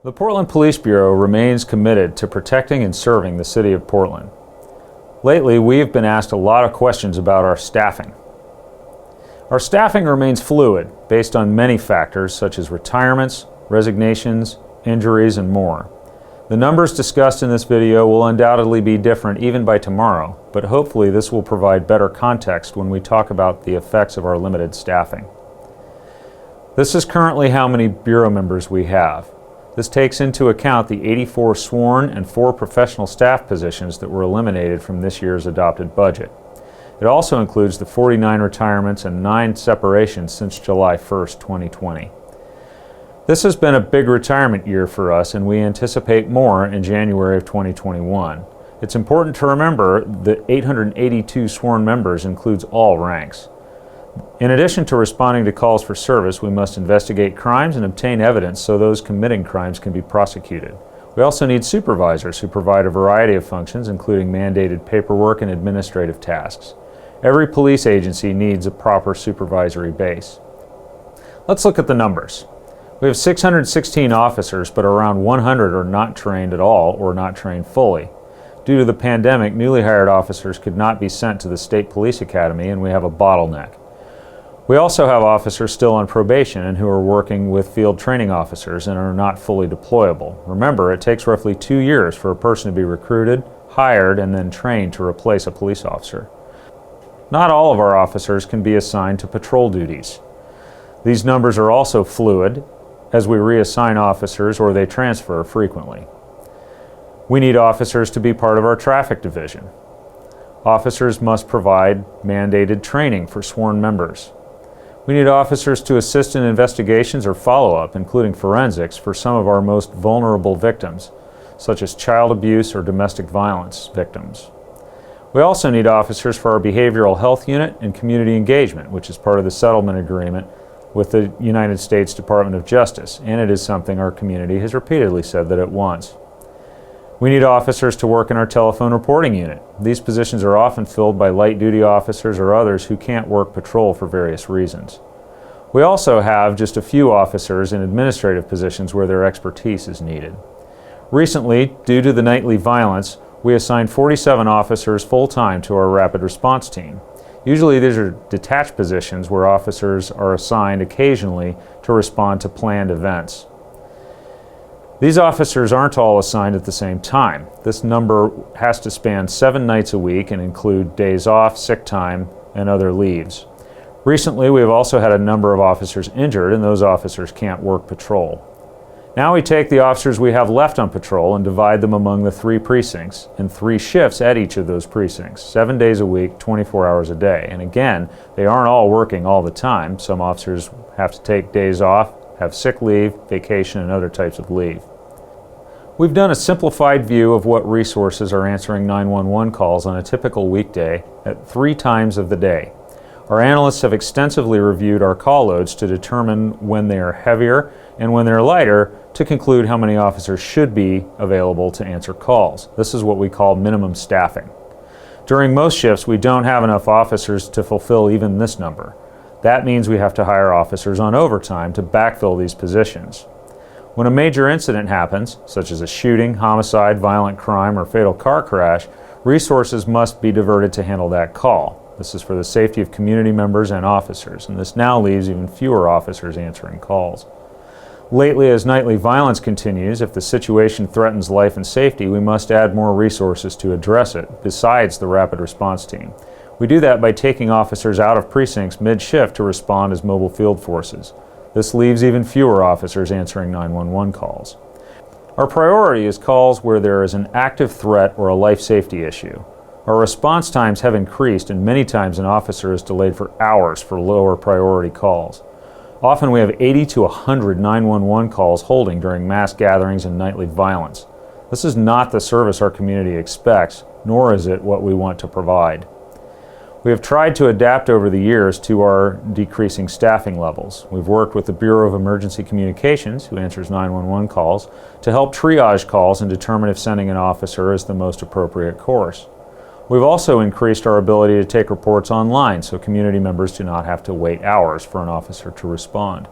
The Portland Police Bureau remains committed to protecting and serving the city of Portland. Lately, we have been asked a lot of questions about our staffing. Our staffing remains fluid based on many factors such as retirements, resignations, injuries, and more. The numbers discussed in this video will undoubtedly be different even by tomorrow, but hopefully this will provide better context when we talk about the effects of our limited staffing. This is currently how many Bureau members we have. This takes into account the 84 sworn and 4 professional staff positions that were eliminated from this year's adopted budget. It also includes the 49 retirements and 9 separations since July 1st, 2020. This has been a big retirement year for us, and we anticipate more in January of 2021. It's important to remember that 882 sworn members includes all ranks. In addition to responding to calls for service, we must investigate crimes and obtain evidence so those committing crimes can be prosecuted. We also need supervisors who provide a variety of functions, including mandated paperwork and administrative tasks. Every police agency needs a proper supervisory base. Let's look at the numbers. We have 616 officers, but around 100 are not trained at all or not trained fully. Due to the pandemic, newly hired officers could not be sent to the State Police Academy, and we have a bottleneck. We also have officers still on probation and who are working with field training officers and are not fully deployable. Remember, it takes roughly 2 years for a person to be recruited, hired, and then trained to replace a police officer. Not all of our officers can be assigned to patrol duties. These numbers are also fluid as we reassign officers or they transfer frequently. We need officers to be part of our traffic division. Officers must provide mandated training for sworn members. We need officers to assist in investigations or follow-up, including forensics, for some of our most vulnerable victims, such as child abuse or domestic violence victims. We also need officers for our behavioral health unit and community engagement, which is part of the settlement agreement with the United States Department of Justice, and it is something our community has repeatedly said that it wants. We need officers to work in our telephone reporting unit. These positions are often filled by light-duty officers or others who can't work patrol for various reasons. We also have just a few officers in administrative positions where their expertise is needed. Recently, due to the nightly violence, we assigned 47 officers full-time to our rapid response team. Usually these are detached positions where officers are assigned occasionally to respond to planned events. These officers aren't all assigned at the same time. This number has to span 7 nights a week and include days off, sick time, and other leaves. Recently, we have also had a number of officers injured, and those officers can't work patrol. Now we take the officers we have left on patrol and divide them among the 3 precincts and 3 shifts at each of those precincts, 7 days a week, 24 hours a day. And again, they aren't all working all the time. Some officers have to take days off, have sick leave, vacation, and other types of leave. We've done a simplified view of what resources are answering 911 calls on a typical weekday at 3 times of the day. Our analysts have extensively reviewed our call loads to determine when they are heavier and when they're lighter to conclude how many officers should be available to answer calls. This is what we call minimum staffing. During most shifts, we don't have enough officers to fulfill even this number. That means we have to hire officers on overtime to backfill these positions. When a major incident happens, such as a shooting, homicide, violent crime, or fatal car crash, resources must be diverted to handle that call. This is for the safety of community members and officers, and this now leaves even fewer officers answering calls. Lately, as nightly violence continues, if the situation threatens life and safety, we must add more resources to address it, besides the rapid response team. We do that by taking officers out of precincts mid-shift to respond as mobile field forces. This leaves even fewer officers answering 911 calls. Our priority is calls where there is an active threat or a life safety issue. Our response times have increased, and many times an officer is delayed for hours for lower priority calls. Often we have 80 to 100 911 calls holding during mass gatherings and nightly violence. This is not the service our community expects, nor is it what we want to provide. We have tried to adapt over the years to our decreasing staffing levels. We've worked with the Bureau of Emergency Communications, who answers 911 calls, to help triage calls and determine if sending an officer is the most appropriate course. We've also increased our ability to take reports online so community members do not have to wait hours for an officer to respond.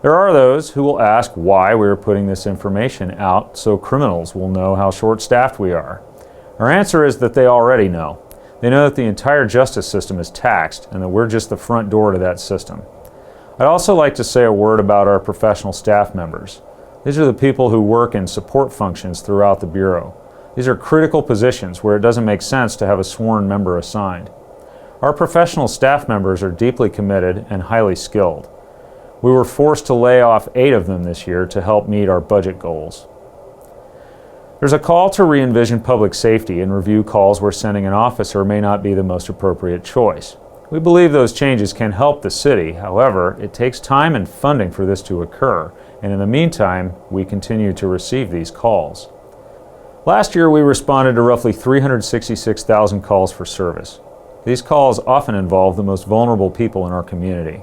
There are those who will ask why we are putting this information out so criminals will know how short-staffed we are. Our answer is that they already know. They know that the entire justice system is taxed and that we're just the front door to that system. I'd also like to say a word about our professional staff members. These are the people who work in support functions throughout the Bureau. These are critical positions where it doesn't make sense to have a sworn member assigned. Our professional staff members are deeply committed and highly skilled. We were forced to lay off 8 of them this year to help meet our budget goals. There's a call to re-envision public safety and review calls where sending an officer may not be the most appropriate choice. We believe those changes can help the city. However, it takes time and funding for this to occur, and in the meantime, we continue to receive these calls. Last year, we responded to roughly 366,000 calls for service. These calls often involve the most vulnerable people in our community.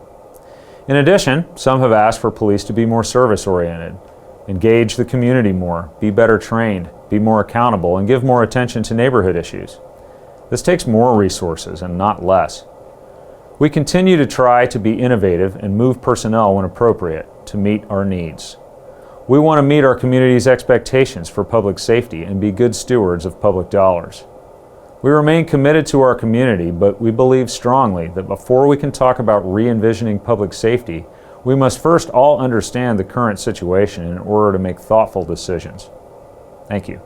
In addition, some have asked for police to be more service-oriented, engage the community more, be better trained, be more accountable, and give more attention to neighborhood issues. This takes more resources and not less. We continue to try to be innovative and move personnel when appropriate to meet our needs. We want to meet our community's expectations for public safety and be good stewards of public dollars. We remain committed to our community, but we believe strongly that before we can talk about re-envisioning public safety, we must first all understand the current situation in order to make thoughtful decisions. Thank you.